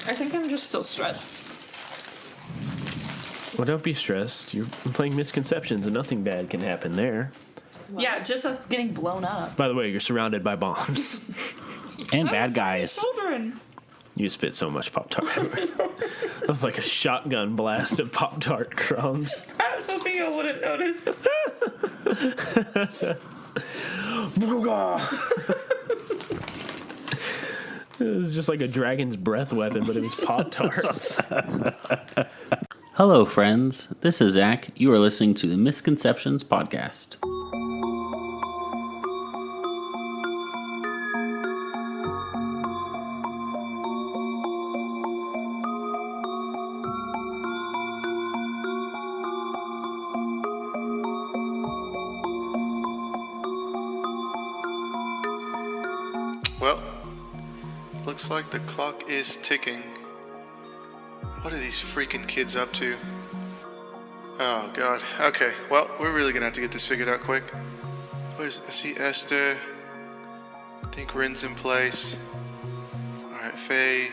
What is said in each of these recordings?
I think I'm just still stressed. Well, don't be stressed. You're playing Misconceptions, and nothing bad can happen there. Wow. Yeah, just us getting blown up. By the way, you're surrounded by bombs. And bad guys. Children. You spit so much Pop-Tart. That was like a shotgun blast of Pop-Tart crumbs. I was hoping I wouldn't notice. It was just like a dragon's breath weapon, but it was Pop-Tarts. Hello, friends. This is Zach. You are listening to the Misconceptions podcast. Well, looks like the clock is ticking. What are these freaking kids up to? Oh god. Okay, well, we're really gonna have to get this figured out quick. What is it? I see Esther. I think Rin's in place. Alright, Faye.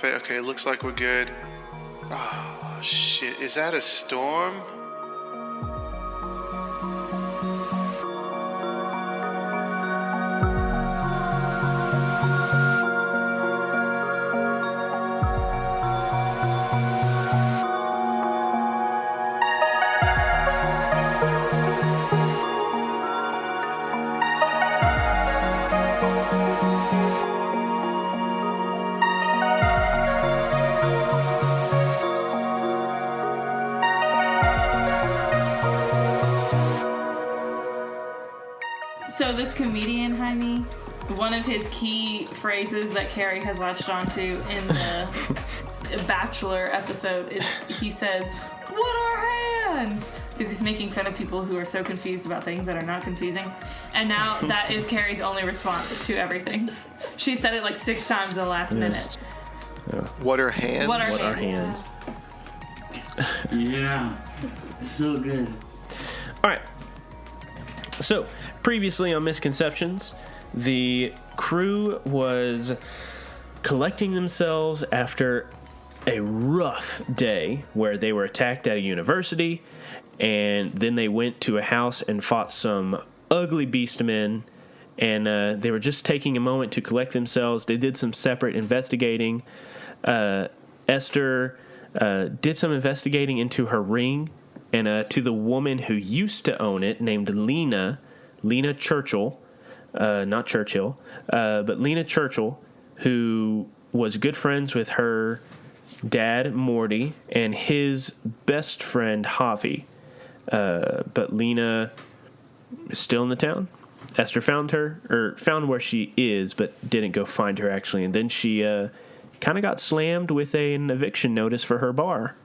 Okay, looks like we're good. Oh shit, is that a storm? So this comedian, Jaime, one of his key phrases that Carrie has latched onto in the Bachelor episode is he says, "What are hands?" Because he's making fun of people who are so confused about things that are not confusing. And now that is Carrie's only response to everything. She said it like 6 times in the last minute. Yeah. What are hands? What are Our hands? hands. Yeah. So good. All right. So, previously on Misconceptions, the crew was collecting themselves after a rough day where they were attacked at a university, and then they went to a house and fought some ugly beastmen, and they were just taking a moment to collect themselves. They did some separate investigating. Esther did some investigating into her ring, and to the woman who used to own it, named Lena Churchill, not Churchill, but Lena Churchill, who was good friends with her dad, Morty, and his best friend, Javi. But Lena is still in the town. Esther found where she is, but didn't go find her, actually. And then she kind of got slammed with an eviction notice for her bar,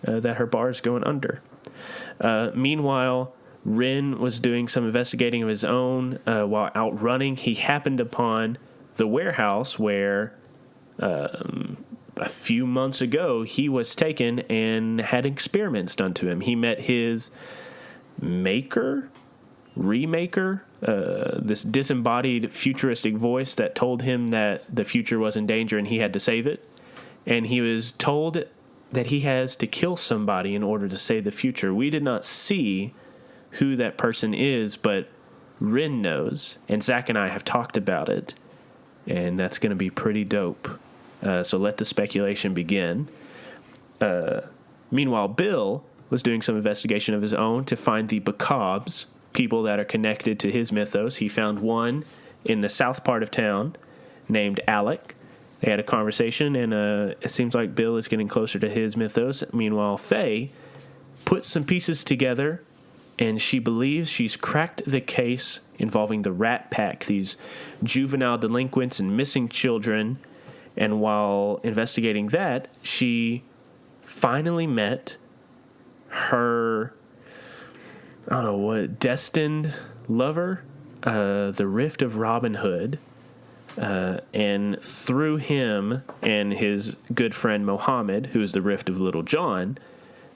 that her bar is going under. Meanwhile, Rin was doing some investigating of his own while out running. He happened upon the warehouse where a few months ago he was taken and had experiments done to him. He met his remaker, this disembodied futuristic voice that told him that the future was in danger and he had to save it. And he was told that he has to kill somebody in order to save the future. We did not see who that person is, but Rin knows, and Zach and I have talked about it, and that's going to be pretty dope. So let the speculation begin. Meanwhile, Bill was doing some investigation of his own to find the Bacabs, people that are connected to his mythos. He found one in the south part of town named Alec. They had a conversation, and it seems like Bill is getting closer to his mythos. Meanwhile, Faye puts some pieces together, and she believes she's cracked the case involving the Ratpack, these juvenile delinquents and missing children. And while investigating that, she finally met her, destined lover, the Rift of Robin Hood. And through him and his good friend Mohammed, who is the Rift of Little John,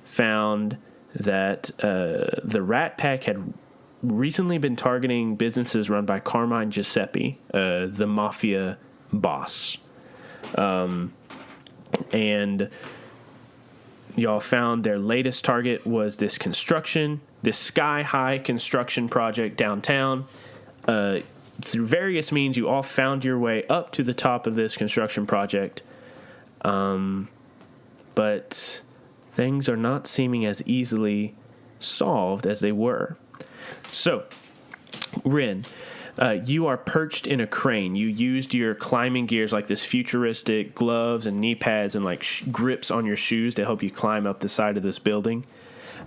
found that the Ratpack had recently been targeting businesses run by Carmine Giuseppe, the Mafia boss. And y'all found their latest target was this sky-high construction project downtown. Through various means, you all found your way up to the top of this construction project. But things are not seeming as easily solved as they were. So, Rin, you are perched in a crane. You used your climbing gears, like this futuristic gloves and knee pads and like grips on your shoes to help you climb up the side of this building.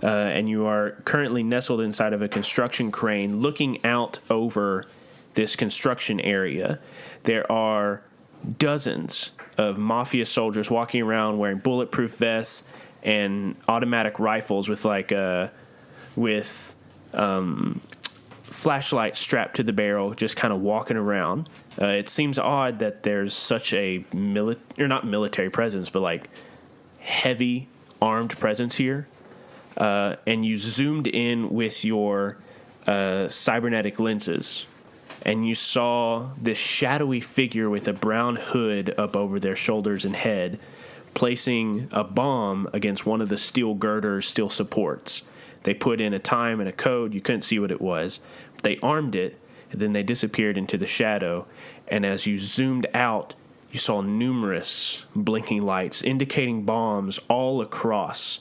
And you are currently nestled inside of a construction crane looking out over this construction area. There are dozens of Mafia soldiers walking around wearing bulletproof vests and automatic rifles with flashlights strapped to the barrel, just kind of walking around. It seems odd that there's such a not military presence, but like heavy armed presence here. And you zoomed in with your cybernetic lenses, and you saw this shadowy figure with a brown hood up over their shoulders and head, placing a bomb against one of the steel girders, steel supports. They put in a time and a code. You couldn't see what it was. They armed it, and then they disappeared into the shadow. And as you zoomed out, you saw numerous blinking lights indicating bombs all across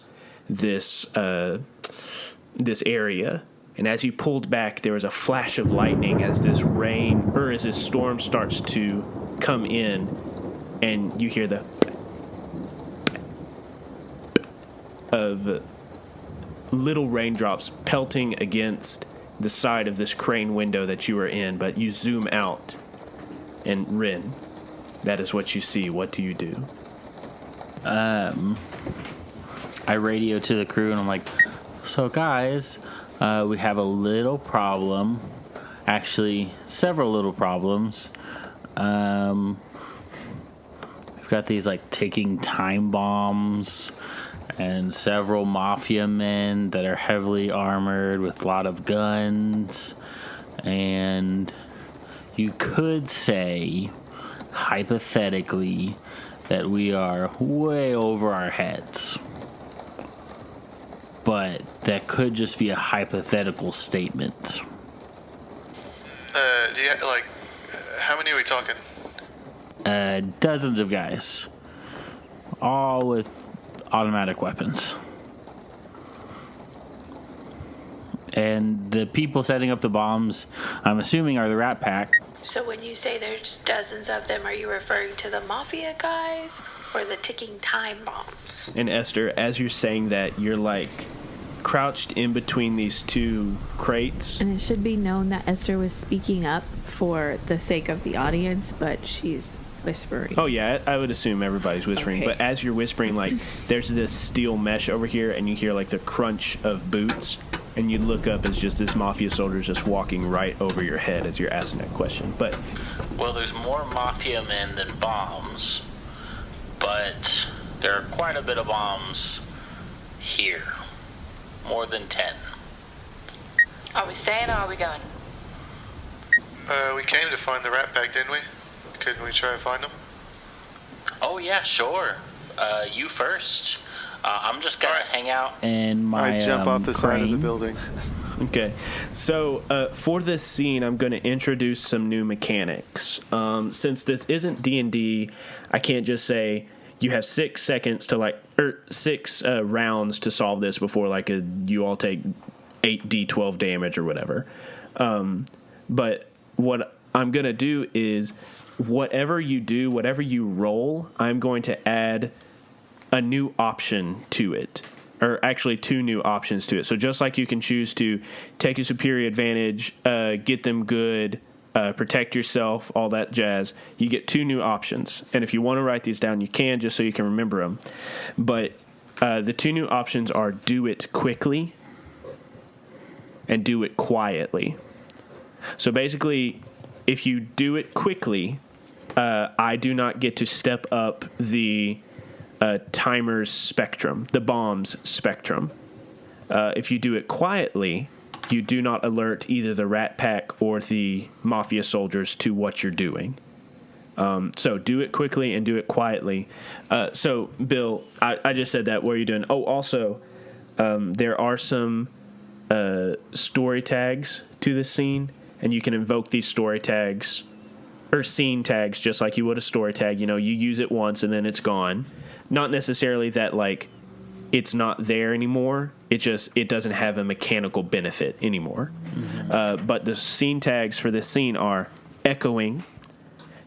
this area. And as you pulled back, there was a flash of lightning as this storm starts to come in, and you hear the of little raindrops pelting against the side of this crane window that you were in. But you zoom out, and Rin, that is what you see. What do you do? I radio to the crew and I'm like, so guys, we have a little problem. Actually, several little problems. We've got these like ticking time bombs and several Mafia men that are heavily armored with a lot of guns. And you could say, hypothetically, that we are way over our heads. But that could just be a hypothetical statement. Do you, like, how many are we talking? Dozens of guys. All with automatic weapons. And the people setting up the bombs, I'm assuming, are the Ratpack. So when you say there's dozens of them, are you referring to the Mafia guys or the ticking time bombs? And Esther, as you're saying that, you're like crouched in between these two crates. And it should be known that Esther was speaking up for the sake of the audience, but she's whispering. Oh yeah, I would assume everybody's whispering. Okay. But as you're whispering, like, there's this steel mesh over here, and you hear like the crunch of boots, and you look up as just this Mafia soldier just walking right over your head as you're asking that question. But well, there's more Mafia men than bombs, but there are quite a bit of bombs here. More than 10. Are we staying or are we going? We came to find the Ratpack, didn't we? Couldn't we try to find them? Oh yeah, sure. You first. I'm just gonna hang out in my I jump off the side of the building. Okay, so for this scene, I'm going to introduce some new mechanics. Since this isn't D&D, I can't just say you have 6 seconds to six rounds to solve this before you all take 8d12 damage or whatever. But what I'm going to do is whatever you do, whatever you roll, I'm going to add a new option to it. Or actually 2 new options to it. So just like you can choose to take a superior advantage, get them good, protect yourself, all that jazz, you get 2 new options. And if you want to write these down, you can, just so you can remember them. But the 2 new options are do it quickly and do it quietly. So basically, if you do it quickly, I do not get to step up the timer's spectrum, the bomb's spectrum. If you do it quietly, you do not alert either the Ratpack or the Mafia soldiers to what you're doing. So do it quickly and do it quietly. So, Bill, I just said that. What are you doing? Oh, also, there are some story tags to this scene, and you can invoke these story tags or scene tags just like you would a story tag. You use it once and then it's gone. Not necessarily that, like, it's not there anymore. It doesn't have a mechanical benefit anymore. Mm-hmm. But the scene tags for this scene are echoing,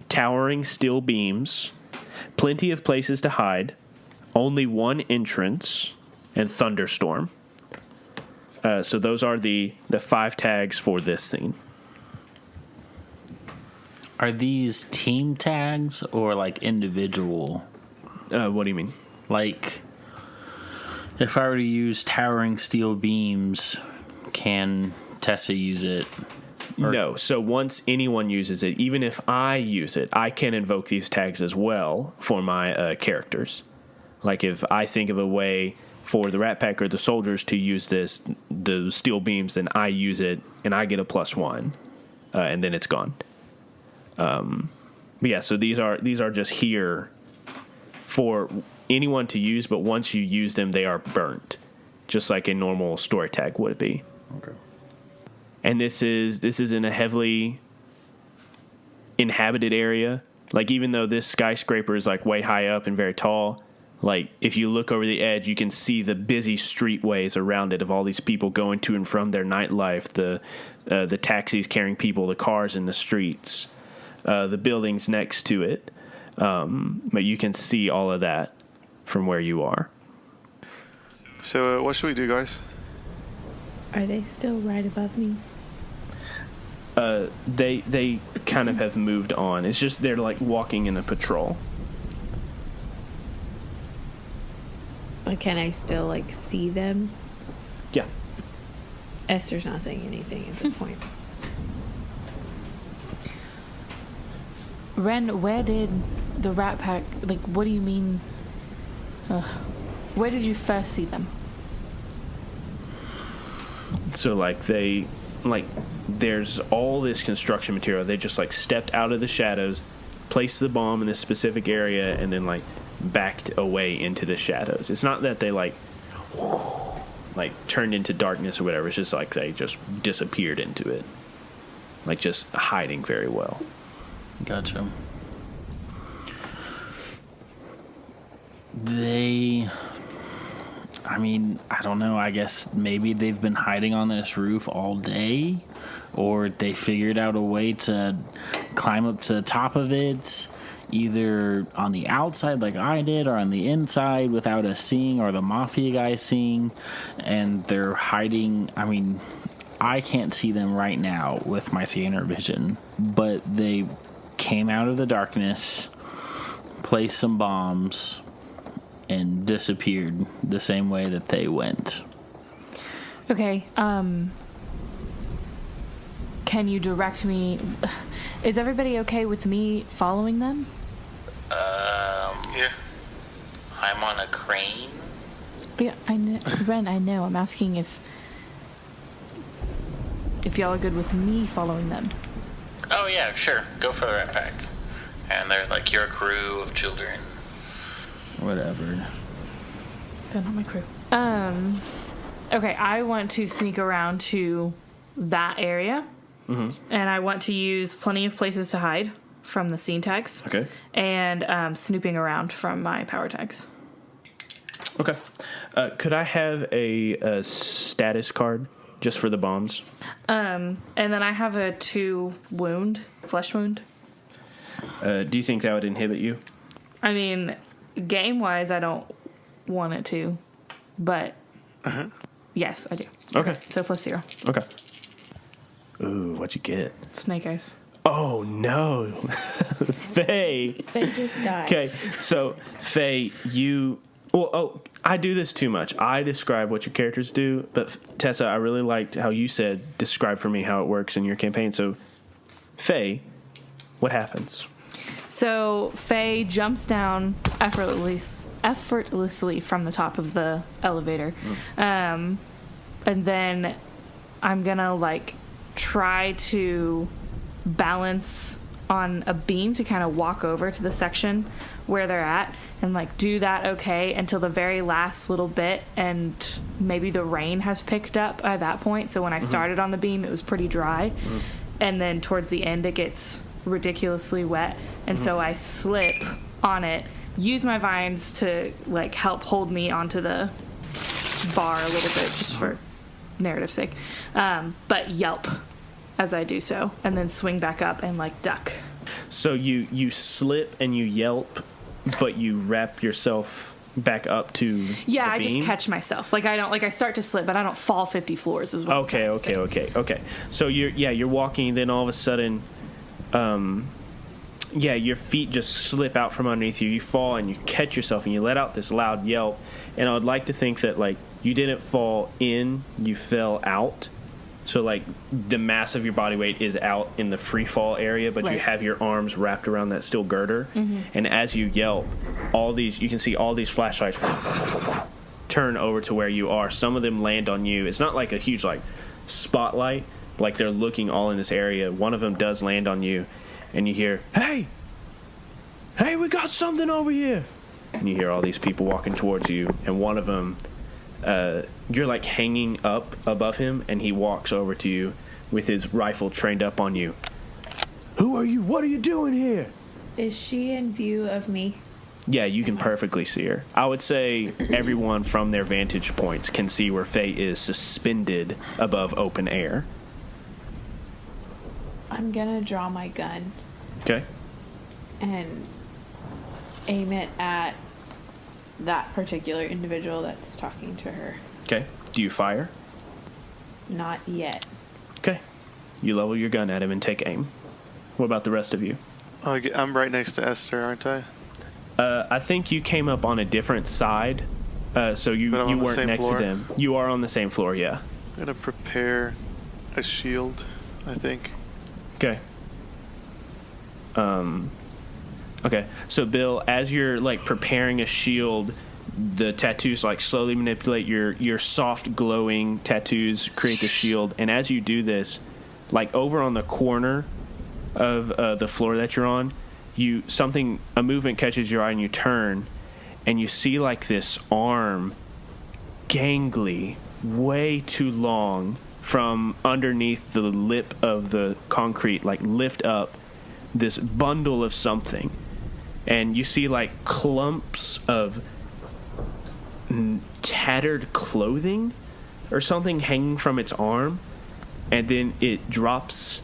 towering steel beams, plenty of places to hide, only one entrance, and thunderstorm. So those are the 5 tags for this scene. Are these team tags or like individual? What do you mean? Like, if I were to use towering steel beams, can Tessa use it? No. So once anyone uses it, even if I use it, I can invoke these tags as well for my characters. Like if I think of a way for the Ratpack or the soldiers to use the steel beams, then I use it and I get a +1, and then it's gone. But yeah, so these are just here for anyone to use, but once you use them, they are burnt, just like a normal story tag would be. Okay. And this is in a heavily inhabited area. Like, even though this skyscraper is like way high up and very tall, like if you look over the edge, you can see the busy streetways around it of all these people going to and from their nightlife, the taxis carrying people, the cars in the streets, the buildings next to it. But you can see all of that from where you are. So what should we do, guys? Are they still right above me? They kind of have moved on. It's just they're like walking in a patrol. But can I still like see them? Yeah. Esther's not saying anything at this point. Ren, where did the Ratpack, like, what do you mean? Where did you first see them? So there's all this construction material. They just like stepped out of the shadows, placed the bomb in this specific area, and then like backed away into the shadows. It's not that they like turned into darkness or whatever. It's just like they just disappeared into it, like just hiding very well. Gotcha. I don't know. I guess maybe they've been hiding on this roof all day, or they figured out a way to climb up to the top of it, either on the outside like I did, or on the inside without us seeing, or the Mafia guy seeing, and they're hiding. I mean, I can't see them right now with my scanner vision, but they came out of the darkness, placed some bombs, and disappeared the same way that they went. Okay, can you direct me? Is everybody okay with me following them? Yeah. I'm on a crane. Yeah, I know. Ren, I know. I'm asking if y'all are good with me following them. Oh yeah, sure. Go for the Ratpack. And there's like your crew of children. Whatever. They're not my crew. Okay, I want to sneak around to that area. Mm-hmm. And I want to use plenty of places to hide from the scene tags. Okay. And snooping around from my power tags. Okay. Could I have a status card just for the bombs? And then I have a 2 wound, flesh wound. Do you think that would inhibit you? I mean, game-wise, I don't want it to, but yes, I do. Okay. So +0. Okay. Ooh, what'd you get? Snake eyes. Oh, no. Faye. They just died. Okay, so, Faye, I do this too much. I describe what your characters do, but Tessa, I really liked how you said, describe for me how it works in your campaign. So, Faye, what happens? So Faye jumps down effortlessly from the top of the elevator. And then I'm gonna try to balance on a beam to kind of walk over to the section where they're at and like do that until the very last little bit, and maybe the rain has picked up at that point. So when I started on the beam, it was pretty dry, and then towards the end it gets ridiculously wet, and so I slip on it, use my vines to like help hold me onto the bar a little bit just for narrative's sake, but yelp as I do so, and then swing back up and like duck. So you slip and you yelp, but you wrap yourself back up to the I beam? just catch myself. Like I start to slip, but I don't fall 50 floors is what I'm trying to say. Okay. So you're walking, and then all of a sudden your feet just slip out from underneath you. You fall and you catch yourself and you let out this loud yelp. And I would like to think that like you didn't fall in, you fell out. So like the mass of your body weight is out in the free fall area, but you have your arms wrapped around that steel girder. And as you yelp, you can see all these flashlights turn over to where you are. Some of them land on you. It's not like a huge like spotlight, like they're looking all in this area. One of them does land on you, and you hear, hey, we got something over here. And you hear all these people walking towards you, and one of them, you're like hanging up above him, and he walks over to you with his rifle trained up on you. Who are you? What are you doing here? Is she in view of me? Yeah, you can perfectly see her. I would say everyone from their vantage points can see where Faye is suspended above open air. I'm gonna draw my gun Okay. and aim it at that particular individual that's talking to her. Okay. Do you fire? Not yet. Okay. You level your gun at him and take aim. What about the rest of you? I'm right next to Esther, aren't I? I think you came up on a different side, so you weren't next to them. You are on the same floor, yeah. I'm gonna prepare a shield, I think. Okay. Okay. So Bill, as you're like preparing a shield, the tattoos like slowly manipulate your soft glowing tattoos, create the shield, and as you do this, like over on the corner of the floor that you're on, a movement catches your eye and you turn, and you see like this arm, gangly, way too long, from underneath the lip of the concrete, like lift up this bundle of something, and you see like clumps of tattered clothing or something hanging from its arm, and then it drops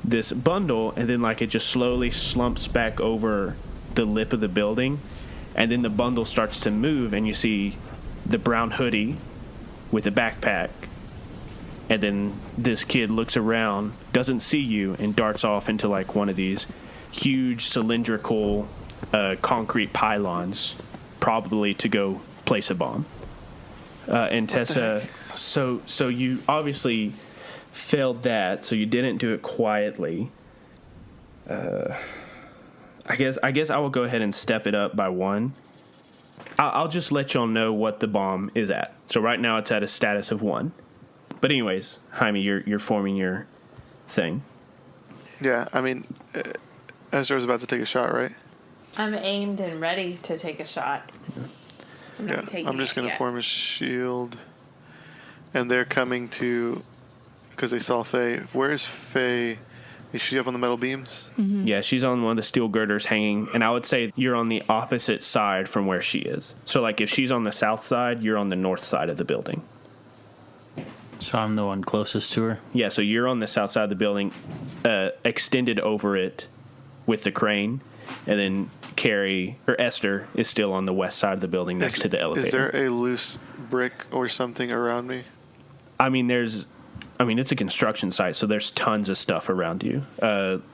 this bundle, and then like it just slowly slumps back over the lip of the building, and then the bundle starts to move, and you see the brown hoodie with a backpack, and then this kid looks around, doesn't see you, and darts off into like one of these huge cylindrical concrete pylons, probably to go place a bomb. And Tessa, so you obviously failed that, so you didn't do it quietly. I guess I will go ahead and step it up by one. I'll just let y'all know what the bomb is at. So right now it's at a status of 1. But anyways, Jaime, you're forming your thing. Yeah, I mean, Esther was about to take a shot, right? I'm aimed and ready to take a shot. I'm just going to form a shield. And they're coming to, because they saw Faye. Where is Faye? Is she up on the metal beams? Mm-hmm. Yeah, she's on one of the steel girders hanging, and I would say you're on the opposite side from where she is. So like if she's on the south side, you're on the north side of the building. So I'm the one closest to her? Yeah, so you're on the south side of the building, extended over it with the crane, and then Esther is still on the west side of the building next to the elevator. Is there a loose brick or something around me? I mean, it's a construction site, so there's tons of stuff around you.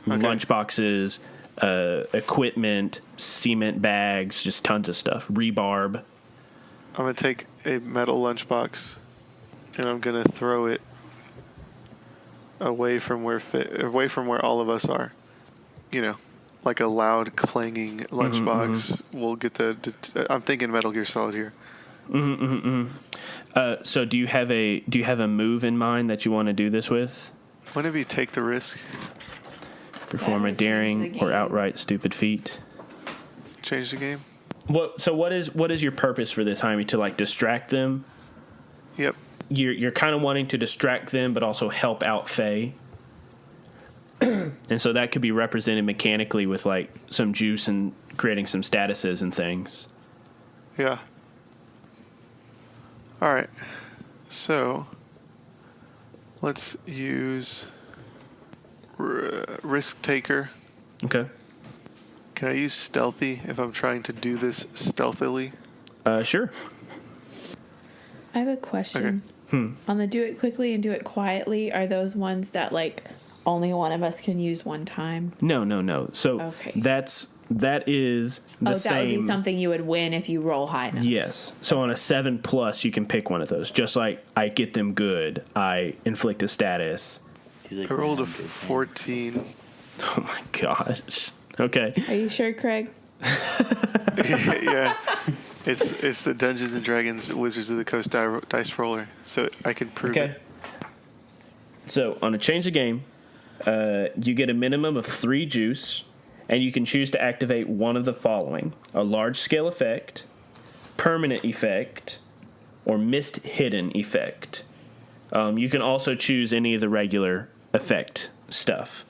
Lunch boxes, equipment, cement bags, just tons of stuff. Rebarb. I'm going to take a metal lunchbox, and I'm going to throw it away from where all of us are. You know, like a loud clanging lunchbox. We'll get I'm thinking Metal Gear Solid here. So do you have a move in mind that you want to do this with? Whenever you take the risk. Perform a That would change daring the or game. outright stupid feat. Change the game. So what is your purpose for this, Jaime? To like distract them? Yep. You're kind of wanting to distract them, but also help out Faye. And so that could be represented mechanically with like some juice and creating some statuses and things. Yeah. All right. So let's use risk taker. Okay. Can I use stealthy if I'm trying to do this stealthily? Sure. I have a question. On the do it quickly and do it quietly, are those ones that like only one of us can use one time? No. So Okay. that is the That same. would be something you would win if you roll high enough. Yes. So on a 7+, you can pick one of those. Just like I get them good, I inflict a status. He's like, I rolled a "Man, big man." 14. Oh my gosh. Okay. Are you sure, Craig? Yeah. It's the Dungeons and Dragons Wizards of the Coast dice roller, so I can prove Okay. it. So on a change the game, you get a minimum of 3 juice, and you can choose to activate one of the following: a large scale effect, permanent effect, or mist hidden effect. You can also choose any of the regular effect stuff.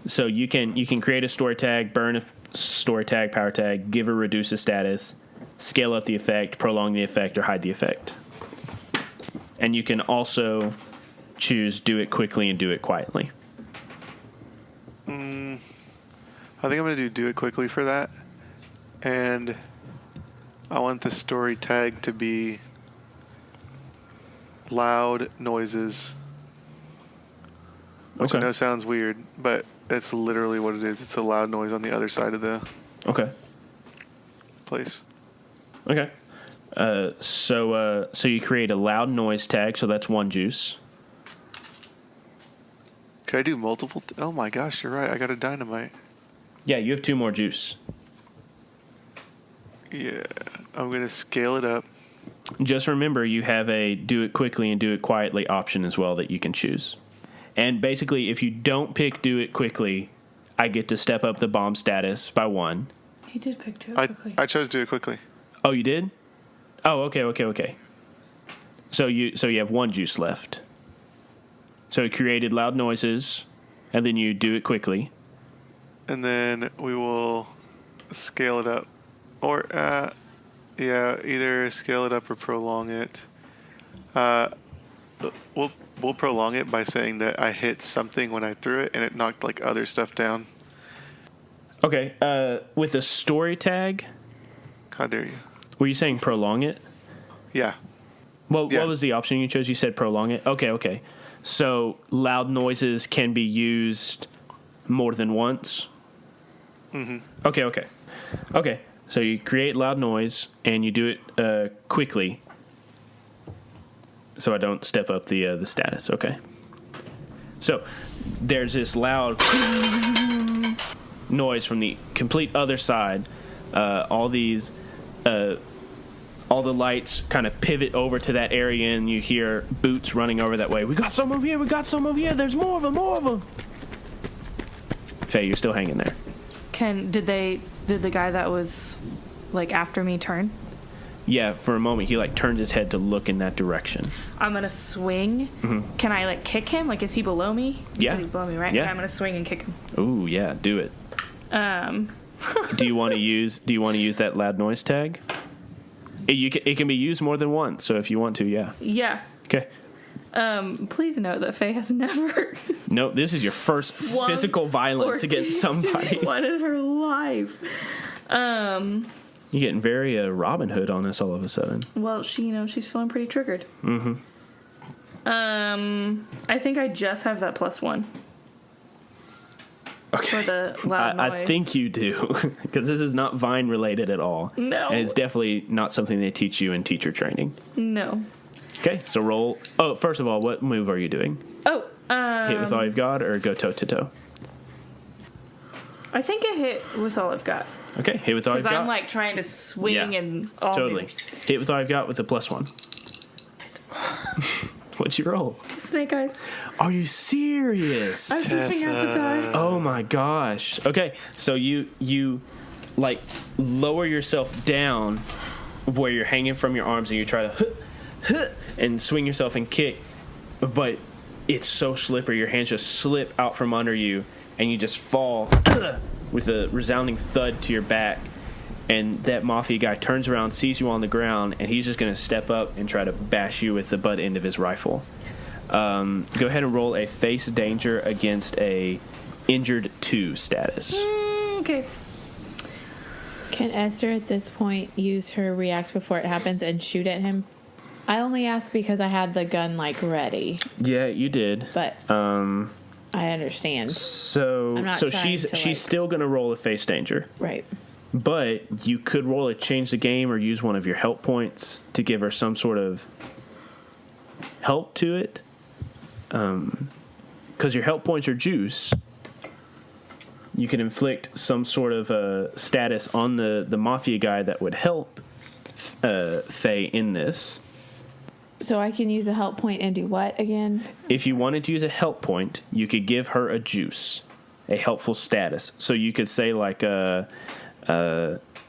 So you can create a story tag, burn a story tag, power tag, give or reduce a status, scale up the effect, prolong the effect, or hide the effect. And you can also choose do it quickly and do it quietly. I think I'm going to do it quickly for that. And I want the story tag to be loud noises. Which I know sounds weird, but that's literally what it is. It's a loud noise on the other side of the Okay. place. Okay. So you create a loud noise tag, so that's 1 juice. Could I do multiple? Oh my gosh, you're right. I got a dynamite. Yeah, you have 2 more juice. Yeah, I'm going to scale it up. Just remember, you have a do it quickly and do it quietly option as well that you can choose. And basically, if you don't pick do it quickly, I get to step up the bomb status by 1. He did pick two I quickly. chose do it quickly. Oh, you did? Oh, okay. So you have 1 juice left. So you created loud noises, and then you do it quickly. And then we will scale it up. Or, either scale it up or prolong it. We'll prolong it by saying that I hit something when I threw it and it knocked like other stuff down. Okay, with a story tag, How dare you? were you saying prolong it? Yeah. Well, Yeah. what was the option you chose? You said prolong it? Okay. So loud noises can be used more than once? Mm-hmm. Okay. So you create loud noise, and you do it quickly, so I don't step up the status. Okay. So there's this loud noise from the complete other side. All the lights kind of pivot over to that area, and you hear boots running over that way. We got some over here. There's more of them. Faye, you're still hanging there. Did the guy that was like after me turn? Yeah, for a moment he like turns his head to look in that direction. I'm gonna swing. Mm-hmm. Can I like kick him? Like, is he below me? You Yeah. said he's below me, right? Yeah. Okay, I'm gonna swing and kick him. Ooh, yeah, do it. Do you want to use that loud noise tag? It can be used more than once, so if you want to, yeah. Yeah. Okay. Please note that Faye has never No, this is your first swung physical violence or against somebody. one in her life. You're getting very Robin Hood on us all of a sudden. Well, she's feeling pretty triggered. Mm-hmm. I think I just have that +1 Okay. for the loud noise. I think you do, because this is not Vine related at all. No. And it's definitely not something they teach you in teacher training. No. Okay, so roll. Oh, first of all, what move are you doing? Oh, Hit with all you've got, or go toe to toe? I think I hit with all I've got. Okay, hit with all you've Because got. I'm like trying to swing Yeah, and all totally. Hit with all you've got with the +1. What'd you roll? Snake eyes. Are you serious? I was reaching out the die. Oh my gosh. Okay, so you like lower yourself down where you're hanging from your arms and you try to and swing yourself and kick, but it's so slippery. Your hands just slip out from under you and you just fall with a resounding thud to your back. And that Mafia guy turns around, sees you on the ground, and he's just going to step up and try to bash you with the butt end of his rifle. Go ahead and roll a face danger against a injured 2 status. Okay. Can Esther at this point use her react before it happens and shoot at him? I only ask because I had the gun like ready. Yeah, you did. But I understand. So she's still going to roll a face danger. Right. But you could roll a change the game or use one of your help points to give her some sort of help to it. Because your help points are juice. You can inflict some sort of status on the Mafia guy that would help Faye in this. So I can use a help point and do what again? If you wanted to use a help point, you could give her a juice, a helpful status. So you could say like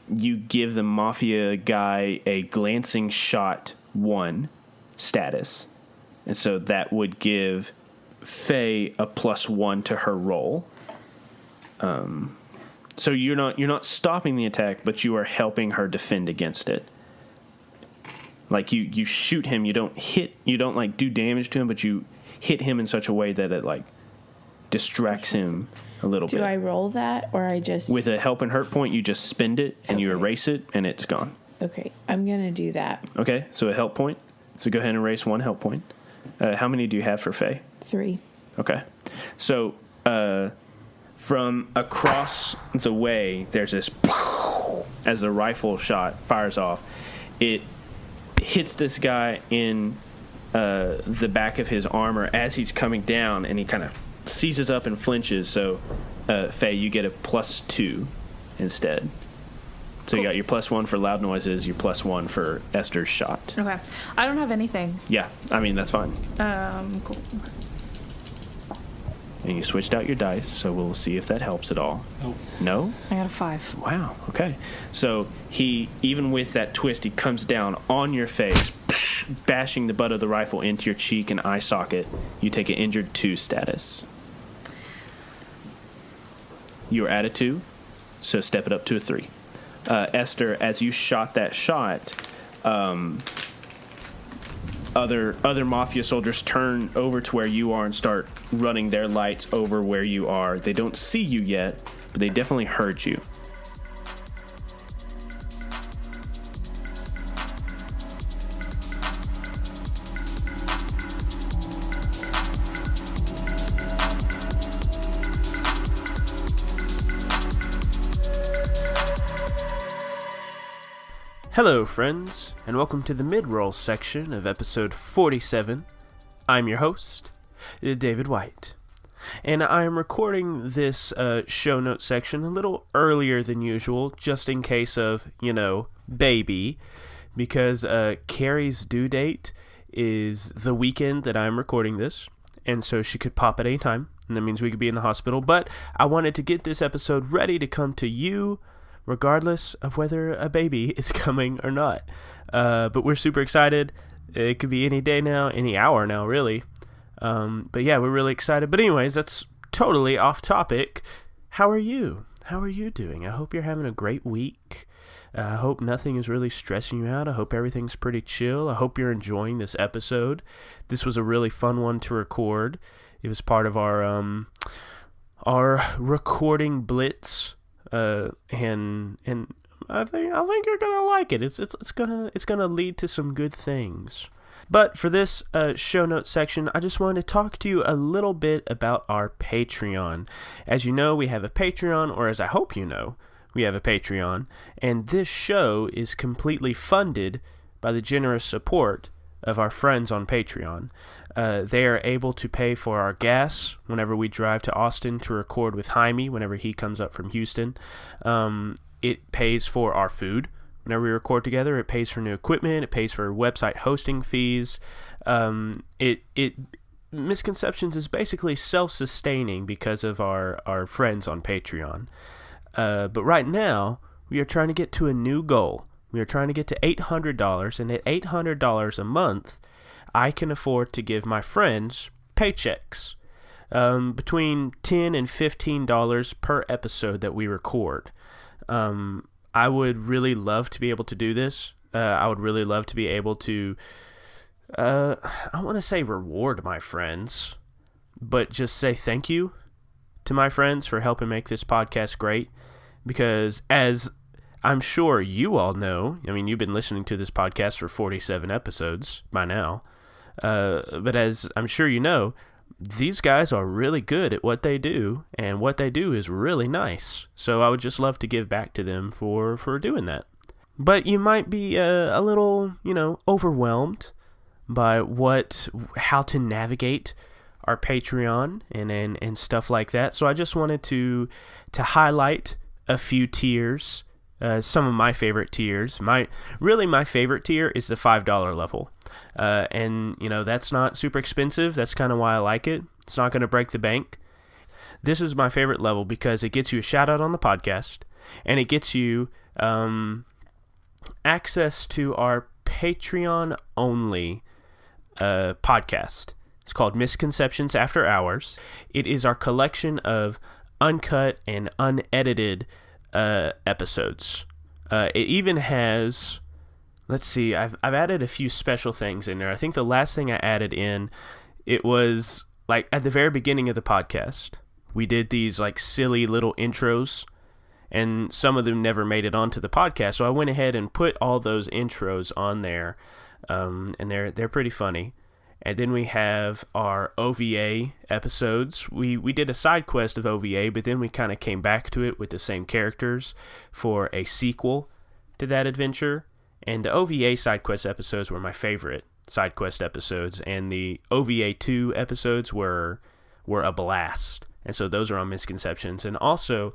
you give the Mafia guy a glancing shot 1 status. And so that would give Faye a +1 to her roll. So you're not stopping the attack, but you are helping her defend against it. Like you shoot him, you don't like do damage to him, but you hit him in such a way that it like distracts him a little bit. Do I roll that or I just... With a help and hurt point, you just spend it and you erase it and it's gone. Okay, I'm going to do that. Okay, so a help point. So go ahead and erase 1 help point. How many do you have for Faye? 3. Okay. So from across the way, there's this... As the rifle shot fires off, it hits this guy in the back of his armor as he's coming down, and he kind of seizes up and flinches. So, Faye, you get a +2 instead. So cool. You got your +1 for loud noises, your +1 for Esther's shot. Okay. I don't have anything. Yeah, I mean, that's fine. Cool. And you switched out your dice, so we'll see if that helps at all. Nope. No? I got a 5. Wow, okay. So he, even with that twist, he comes down on your face, bashing the butt of the rifle into your cheek and eye socket. You take an injured 2 status. You are at a 2, so step it up to a 3. Esther, as you shot that shot, other Mafia soldiers turn over to where you are and start running their lights over where you are. They don't see you yet, but they definitely heard you. Hello, friends, and welcome to the mid-roll section of episode 47. I'm your host, David White, and I am recording this show note section a little earlier than usual, just in case of, baby, because Carrie's due date is the weekend that I'm recording this, and so she could pop at any time, and that means we could be in the hospital, but I wanted to get this episode ready to come to you regardless of whether a baby is coming or not. But we're super excited. It could be any day now, any hour now, really. But yeah, we're really excited. But anyways, that's totally off topic. How are you? How are you doing? I hope you're having a great week. I hope nothing is really stressing you out. I hope everything's pretty chill. I hope you're enjoying this episode. This was a really fun one to record. It was part of our recording blitz. And I think you're gonna like it. It's gonna lead to some good things. But for this show note section, I just wanted to talk to you a little bit about our Patreon. As you know, we have a Patreon, or as I hope you know, we have a Patreon, and this show is completely funded by the generous support of our friends on Patreon. They are able to pay for our gas whenever we drive to Austin to record with Jaime whenever he comes up from Houston. It pays for our food whenever we record together. It pays for new equipment. It pays for website hosting fees. it Misconceptions is basically self-sustaining because of our friends on Patreon. But right now, we are trying to get to a new goal. We are trying to get to $800, and at $800 a month, I can afford to give my friends paychecks. Between $10 and $15 per episode that we record. I would really love to be able to do this. I would really love to be able to, I want to say reward my friends, but just say thank you to my friends for helping make this podcast great. Because as I'm sure you all know, I mean, you've been listening to this podcast for 47 episodes by now. But as I'm sure you know, these guys are really good at what they do, and what they do is really nice. So I would just love to give back to them for doing that. But you might be a little, overwhelmed by how to navigate our Patreon and stuff like that. So I just wanted to highlight a few tiers, some of my favorite tiers. My favorite tier is the $5 level. And that's not super expensive. That's kind of why I like it. It's not going to break the bank. This is my favorite level because it gets you a shout out on the podcast, and it gets you access to our Patreon only podcast. It's called Misconceptions After Hours. It is our collection of uncut and unedited episodes. It even has, let's see, I've added a few special things in there. I think the last thing I added in, it was like at the very beginning of the podcast, we did these like silly little intros, and some of them never made it onto the podcast. So I went ahead and put all those intros on there, and they're pretty funny. And then we have our OVA episodes. We did a side quest of OVA, but then we kind of came back to it with the same characters for a sequel to that adventure. And the OVA side quest episodes were my favorite side quest episodes, and the OVA 2 episodes were a blast. And so those are on Misconceptions. And also,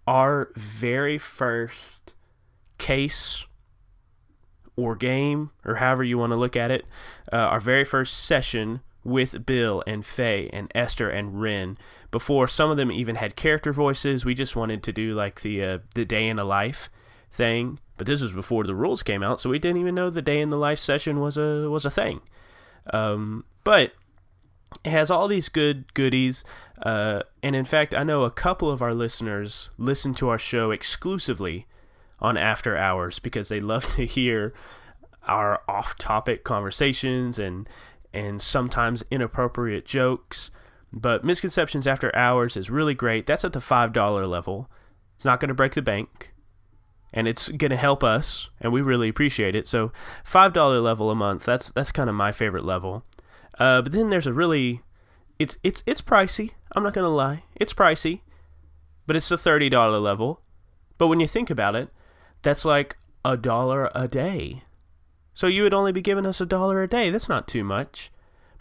our very first case or game, or however you want to look at it, our very first session with Bill and Faye and Esther and Ren, before some of them even had character voices. We just wanted to do like the day in a life thing, but this was before the rules came out, so we didn't even know the day in the life session was a thing. But it has all these good goodies, and in fact, I know a couple of our listeners listen to our show exclusively on After Hours because they love to hear our off-topic conversations and sometimes inappropriate jokes. But Misconceptions After Hours is really great. That's at the $5 level. It's not going to break the bank, and it's going to help us, and we really appreciate it. So $5 level a month, that's kind of my favorite level. But then there's a really, it's pricey. I'm not going to lie. It's pricey, but it's the $30 level. But when you think about it, that's like $1 a day. So you would only be giving us $1 a day. That's not too much.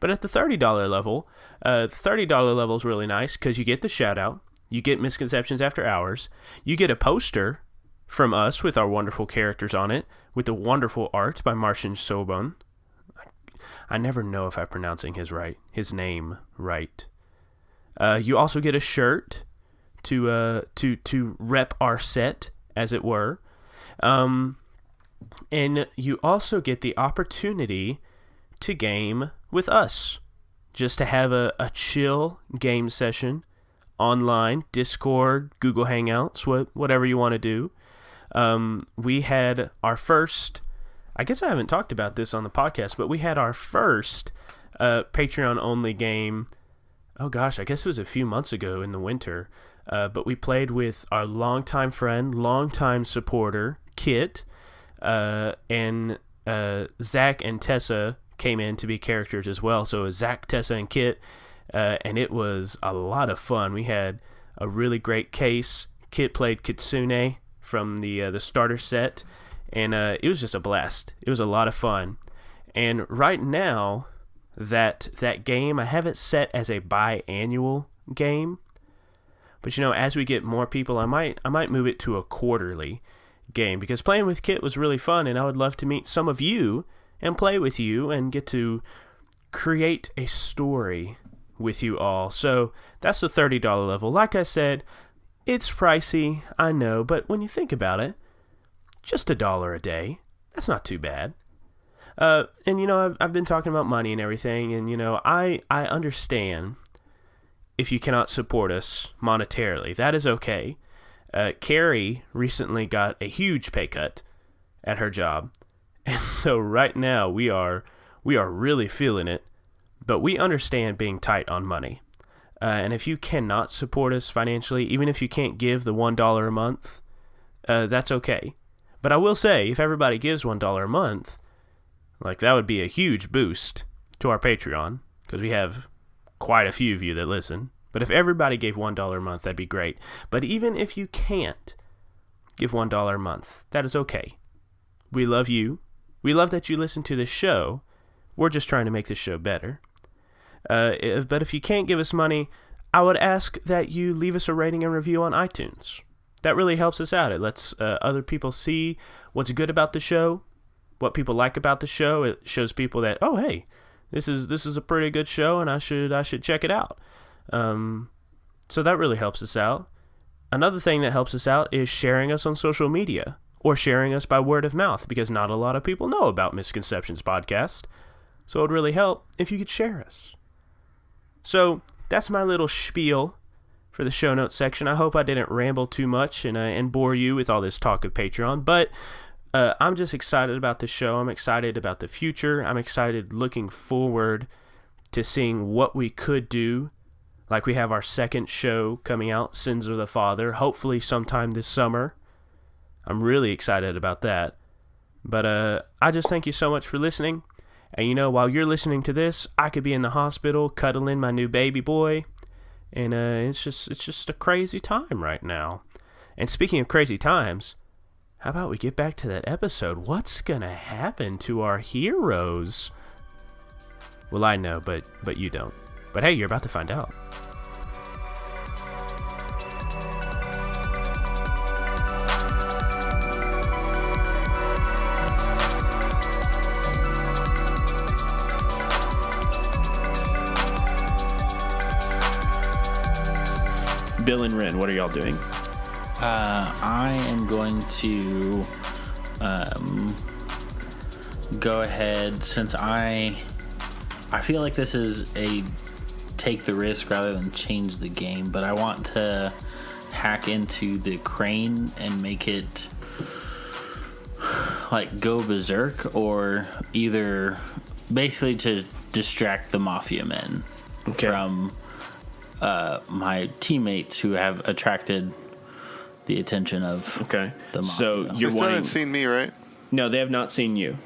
But at the $30 level, the $30 level is really nice because you get the shout out. You get Misconceptions After Hours. You get a poster from us with our wonderful characters on it, with the wonderful art by Martian Sobon. I never know if I'm pronouncing his name right. You also get a shirt to rep our set, as it were. And you also get the opportunity to game with us, just to have a chill game session online, Discord, Google Hangouts, whatever you want to do. We had our first, I guess I haven't talked about this on the podcast, but we had our first Patreon only game. Oh gosh, I guess it was a few months ago in the winter. But we played with our longtime friend, longtime supporter, Kit, and Zach and Tessa came in to be characters as well. So it was Zach, Tessa, and Kit, and it was a lot of fun. We had a really great case. Kit played Kitsune from the starter set, and it was just a blast. It was a lot of fun. And right now, that game, I have it set as a biannual game. But as we get more people, I might move it to a quarterly game, because playing with Kit was really fun, and I would love to meet some of you and play with you and get to create a story with you all. So that's the $30 level. Like I said, it's pricey, I know, but when you think about it, just $1 a day, that's not too bad. And I've been talking about money and everything, and I understand if you cannot support us monetarily. That is okay. Carrie recently got a huge pay cut at her job, and so right now we are really feeling it. But we understand being tight on money. And if you cannot support us financially, even if you can't give the $1 a month, that's okay. But I will say, if everybody gives $1 a month, that would be a huge boost to our Patreon, because we have quite a few of you that listen. But if everybody gave $1 a month, that'd be great. But even if you can't give $1 a month, that is okay. We love you. We love that you listen to this show. We're just trying to make this show better. But if you can't give us money, I would ask that you leave us a rating and review on iTunes. That really helps us out. It lets other people see what's good about the show, what people like about the show. It shows people that, oh, hey, this is a pretty good show, and I should check it out. So that really helps us out. Another thing that helps us out is sharing us on social media, or sharing us by word of mouth, because not a lot of people know about Misconceptions podcast. So it would really help if you could share us. So that's my little spiel for the show notes section. I hope I didn't ramble too much and bore you with all this talk of Patreon, but I'm just excited about the show. I'm excited about the future. I'm excited looking forward to seeing what we could do. Like, we have our second show coming out, Sins of the Father, hopefully sometime this summer. I'm really excited about that. But I just thank you so much for listening. And while you're listening to this, I could be in the hospital cuddling my new baby boy, and it's just a crazy time right now. And speaking of crazy times, how about we get back to that episode? What's gonna happen to our heroes? Well, I know, but you don't. But hey, you're about to find out. Bill and Ren, what are y'all doing? I am going to go ahead, since I feel like this is a take the risk rather than change the game, but I want to hack into the crane and make it go berserk, or either basically to distract the Mafia men from my teammates who have attracted the attention of the Mafia. So They still haven't seen me, right? No, they have not seen you.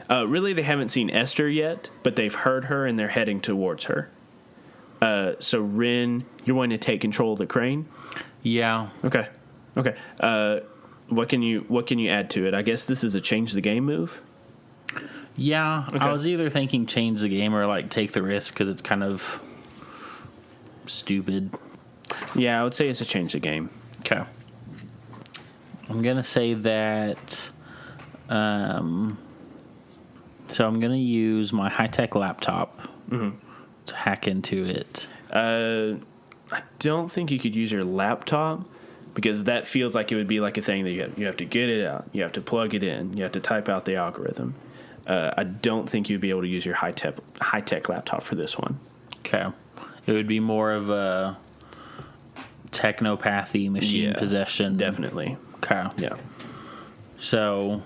Really, they haven't seen Esther yet, but they've heard her and they're heading towards her. So Ren, you're wanting to take control of the crane? Yeah. Okay. What can you add to it? I guess this is a change the game move? Yeah. Okay. I was either thinking change the game or take the risk, because it's kind of stupid. Yeah, I would say it's a change the game. Okay. I'm going to say that so I'm going to use my high-tech laptop to hack into it. I don't think you could use your laptop, because that feels like it would be like a thing that you have to get it out, you have to plug it in, you have to type out the algorithm. I don't think you'd be able to use your high-tech laptop for this one. Okay. It would be more of a technopathy machine possession. Definitely. Okay. Yeah. So,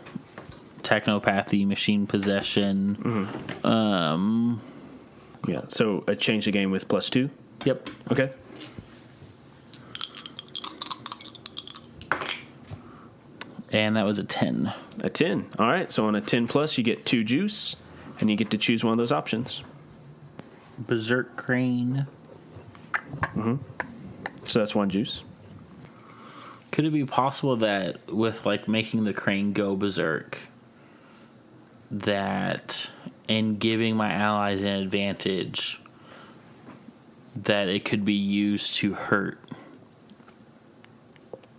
technopathy machine possession. Yeah. So a change the game with +2. Yep. Okay. And that was a 10. A 10. All right. So on a 10 plus, you get 2 juice, and you get to choose one of those options. Berserk crane. So that's 1 juice. Could it be possible that with making the crane go berserk, that in giving my allies an advantage, that it could be used to hurt?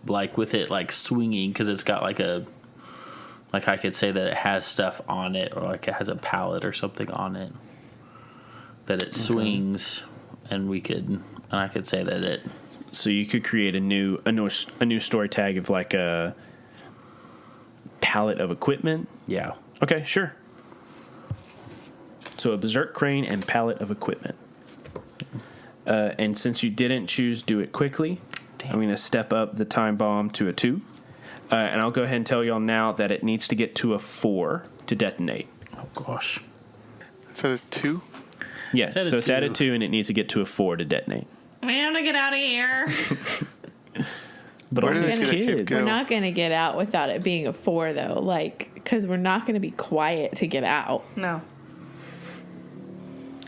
With it swinging, because it's got I could say that it has stuff on it, or it has a pallet or something on it. that it swings, and I could say that it. So you could create a new story tag of like a pallet of equipment. Yeah. Okay, sure. So a berserk crane and pallet of equipment. And since you didn't choose do it quickly, I'm going to step up the time bomb to a 2. And I'll go ahead and tell y'all now that it needs to get to a 4 to detonate. Oh, gosh. Is that a 2? Yeah, It's at a so it's at a 2. 2 and it needs to get to a 4 to detonate. We have to get out of here. But Where all did I these see that kid kids. go? We're not going to get out without it being a 4, though. Like, because we're not going to be quiet to get out. No.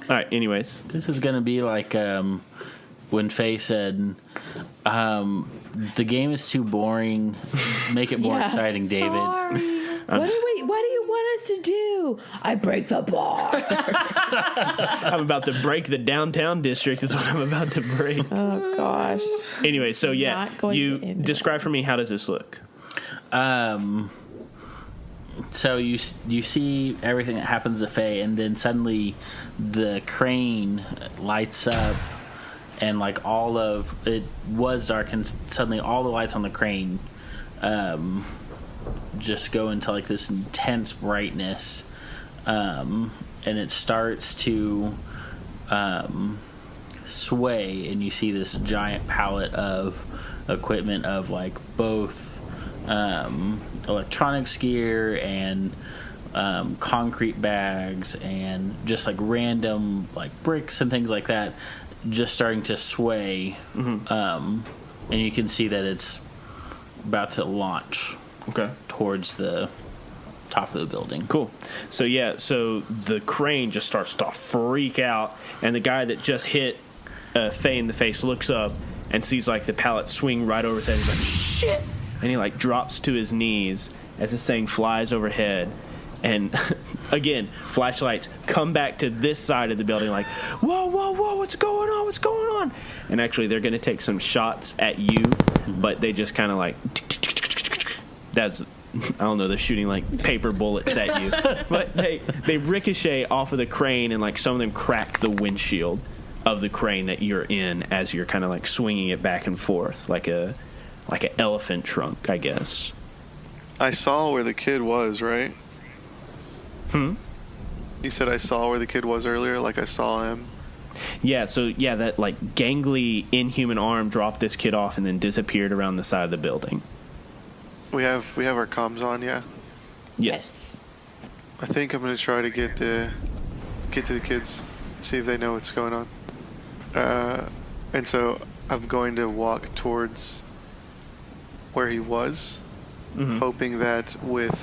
All right, anyways. This is going to be like when Faye said, the game is too boring. Make it more exciting, David. Sorry. What do you want us to do? I break the bar. I'm about to break the downtown district is what I'm about to break. Oh, gosh. Anyway, so yeah, Not going you to end describe for me, how does this look? So you see everything that happens to Faye, and then suddenly the crane lights up, and like all of it was dark, and suddenly all the lights on the crane just go into like this intense brightness, and it starts to sway, and you see this giant pallet of equipment of like both electronics gear and concrete bags and just like random like bricks and things like that just starting to sway, and you can see that it's about to launch towards the top of the building. Cool. So yeah, so the crane just starts to freak out, and the guy that just hit Faye in the face looks up and sees like the pallet swing right over his head. He's like, shit! And he like drops to his knees as this thing flies overhead. And again, flashlights come back to this side of the building like, whoa, whoa, whoa, what's going on? What's going on? And actually, they're going to take some shots at you, but they just kind of like, that's, I don't know, they're shooting like paper bullets at you. But they ricochet off of the crane, and like some of them crack the windshield of the crane that you're in as you're kind of like swinging it back and forth like an elephant trunk, I guess. I saw where the kid was, right? You said I saw where the kid was earlier, like I saw him. Yeah, so yeah, that like gangly inhuman arm dropped this kid off and then disappeared around the side of the building. We have our comms on, yeah. Yes. I think I'm gonna try to get to the kids, see if they know what's going on. And so I'm going to walk towards where he was, hoping that with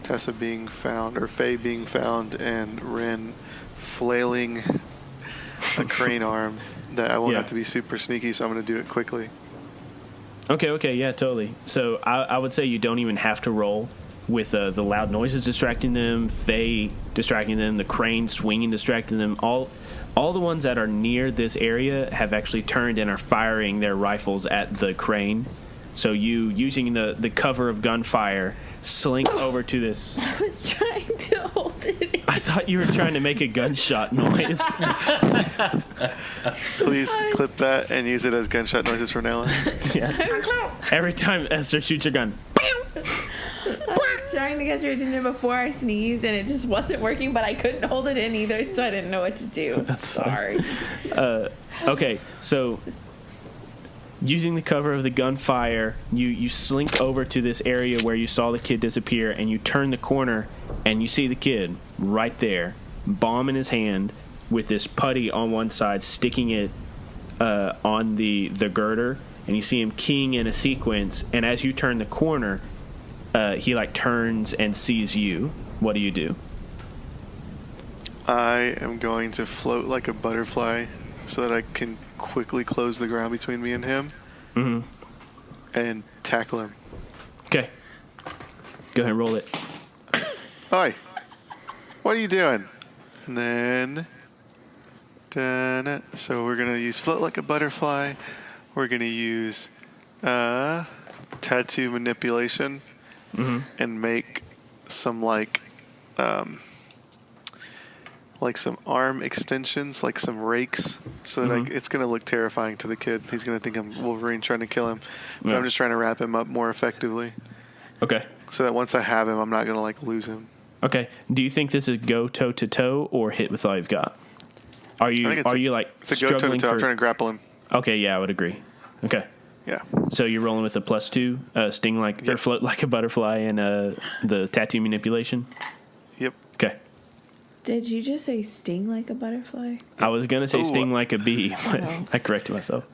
Tessa being found, or Faye being found, and Ren flailing a crane arm, that I won't have to be super sneaky, so I'm going to do it quickly. Okay, yeah, totally. So I would say you don't even have to roll with the loud noises distracting them, Faye distracting them, the crane swinging distracting them. All the ones that are near this area have actually turned and are firing their rifles at the crane. So you, using the cover of gunfire, slink over to this. I was trying to hold it in. I thought you were trying to make a gunshot noise. Please clip that and use it as gunshot noises from now on. Yeah. Every time Esther shoots her gun. I was trying to get your attention before I sneezed, and it just wasn't working, but I couldn't hold it in either, so I didn't know what to do. That's sorry. Okay, so using the cover of the gunfire, you slink over to this area where you saw the kid disappear, and you turn the corner, and you see the kid right there, bomb in his hand, with this putty on one side, sticking it on the girder, and you see him keying in a sequence, and as you turn the corner, he like turns and sees you. What do you do? I am going to float like a butterfly so that I can quickly close the ground between me and him, and tackle him. Okay. Go ahead and roll it. Hi. What are you doing? And then... So we're going to use float like a butterfly. We're going to use tattoo manipulation and make some like like some arm extensions, like some rakes, so that it's going to look terrifying to the kid. He's going to think I'm Wolverine trying to kill him. But I'm just trying to wrap him up more effectively. Okay. So that once I have him, I'm not going to like lose him. Okay. Do you think this is go toe to toe or hit with all you've got? Are you like it's a struggling go toe to toe? I'm trying to grapple him. Okay, yeah, I would agree. Okay. Yeah. So you're rolling with a +2, sting like or float like a butterfly, and the tattoo manipulation. Yep. Okay. Did you just say sting like a butterfly? I was gonna say sting like a bee, but I corrected myself.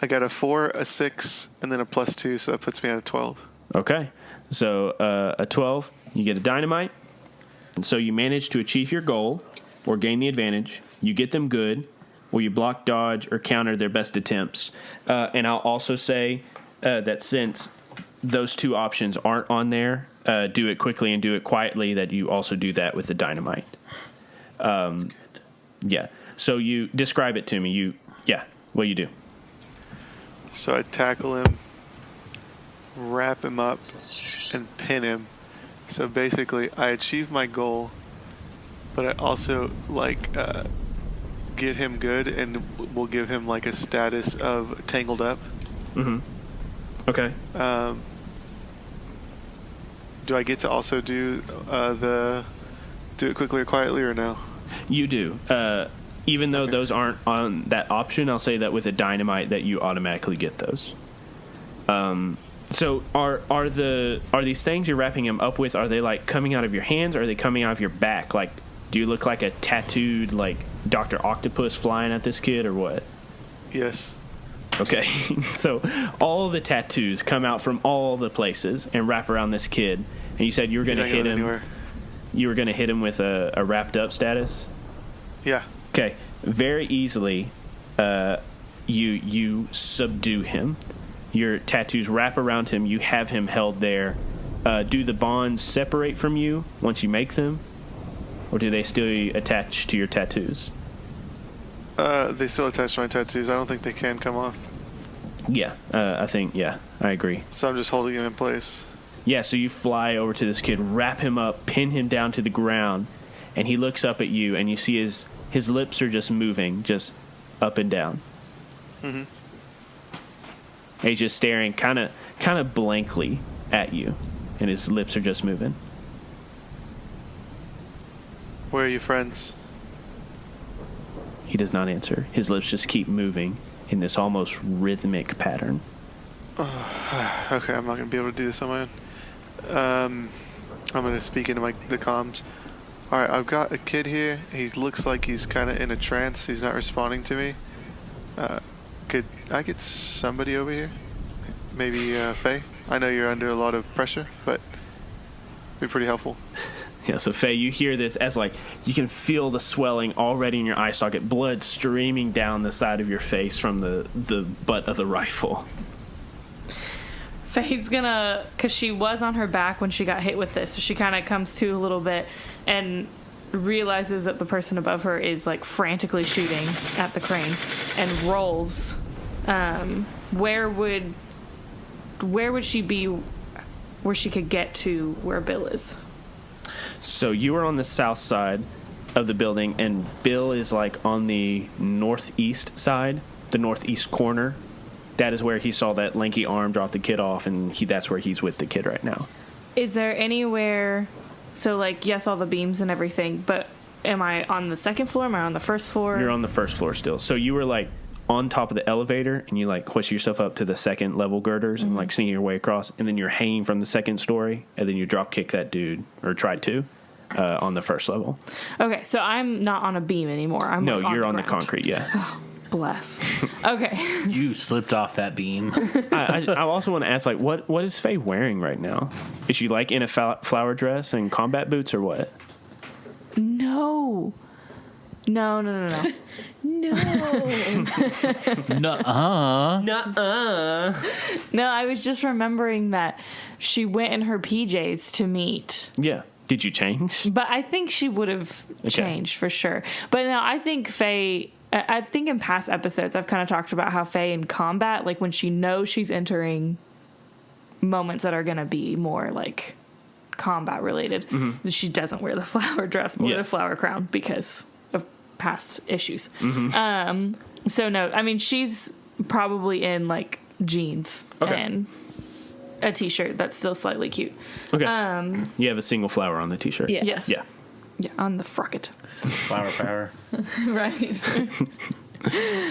I got a 4, a 6, and then a +2, so that puts me at a 12. Okay. So a 12, you get a dynamite. And so you manage to achieve your goal or gain the advantage. You get them good, or you block, dodge, or counter their best attempts. And I'll also say that since those two options aren't on there, do it quickly and do it quietly, that you also do that with the dynamite. Yeah. So you describe it to me. What you do. So I tackle him, wrap him up, and pin him. So basically, I achieve my goal, but I also get him good, and we'll give him like a status of tangled up. Mm-hmm. Okay. Do I get to also do do it quickly or quietly, or no? You do. Even though those aren't on that option, I'll say that with a dynamite that you automatically get those. So are these things you're wrapping him up with, are they like coming out of your hands, or are they coming out of your back? Like, do you look like a tattooed like Dr. Octopus flying at this kid, or what? Yes. Okay. So all the tattoos come out from all the places and wrap around this kid. And you said you were going to hit him. Anywhere. You were going to hit him with a wrapped up status? Yeah. Okay. Very easily, you subdue him. Your tattoos wrap around him. You have him held there. Do the bonds separate from you once you make them? Or do they still attach to your tattoos? They still attach to my tattoos. I don't think they can come off. Yeah, I agree. So I'm just holding him in place. Yeah, so you fly over to this kid, wrap him up, pin him down to the ground, and he looks up at you, and you see his lips are just moving, just up and down. Mm-hmm. And he's just staring kind of blankly at you, and his lips are just moving. Where are you friends? He does not answer. His lips just keep moving in this almost rhythmic pattern. Okay, I'm not going to be able to do this on my own. I'm going to speak into the comms. Alright, I've got a kid here. He looks like he's kind of in a trance. He's not responding to me. Could I get somebody over here? Maybe Faye? I know you're under a lot of pressure, but it'd be pretty helpful. Yeah, so Faye, you hear this as like you can feel the swelling already in your eye socket, blood streaming down the side of your face from the butt of the rifle. Faye's gonna, because she was on her back when she got hit with this, so she kind of comes to a little bit and realizes that the person above her is like frantically shooting at the crane and rolls. Where would she be where she could get to where Bill is? So you are on the south side of the building, and Bill is like on the northeast side, the northeast corner. That is where he saw that lanky arm drop the kid off, and that's where he's with the kid right now. Is there anywhere, so like, yes, all the beams and everything, but am I on the second floor? Am I on the first floor? You're on the first floor still. So you were like on top of the elevator, and you like hoist yourself up to the second level girders and like sneaking your way across, and then you're hanging from the second story, and then you drop kick that dude, or tried to, on the first level. Okay, so I'm not on a beam anymore. You're on the concrete, yeah. Oh, bless. Okay. You slipped off that beam. I also want to ask, like, what is Faye wearing right now? Is she like in a flower dress and combat boots, or what? No. No. No. Nuh-uh. No, I was just remembering that she went in her PJs to meet. Yeah. Did you change? But I think she would have changed for sure. But no, I think Faye, I think in past episodes I've kind of talked about how Faye in combat, like when she knows she's entering moments that are going to be more like combat related, she doesn't wear the flower dress or the flower crown because past issues. So no, I mean, she's probably in like jeans and a t-shirt that's still slightly cute. Okay. You have a single flower on the t-shirt. Yeah. Yes. Yeah. Yeah, on the frocket. Flower power. Right.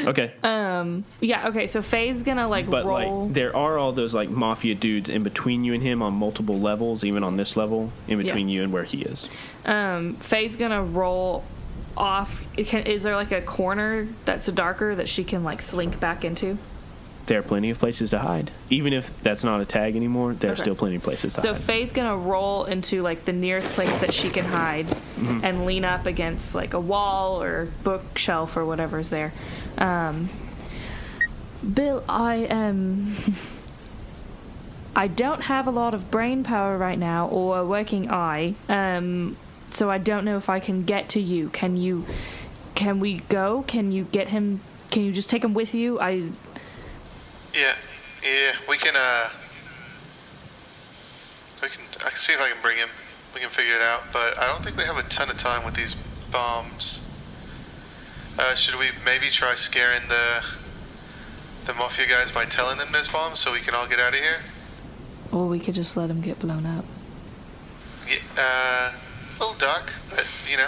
Okay. Yeah, okay, so Faye's gonna But roll. like, there are all those like mafia dudes in between you and him on multiple levels, even on this level, in between you and where he is. Faye's gonna roll off. Is there like a corner that's darker that she can like slink back into? There are plenty of places to hide. Even if that's not a tag anymore, there are Okay. still plenty of places to So hide. Faye's gonna roll into like the nearest place that she can hide and lean up against like a wall or bookshelf or whatever's there. Bill, I don't have a lot of brain power right now or a working eye, so I don't know if I can get to you. Can we go? Can you get him? Can you just take him with you? Yeah, we can I can see if I can bring him. We can figure it out, but I don't think we have a ton of time with these bombs. Should we maybe try scaring the Mafia guys by telling them there's bombs so we can all get out of here? Or we could just let him get blown up. Yeah, a little dark, but you know,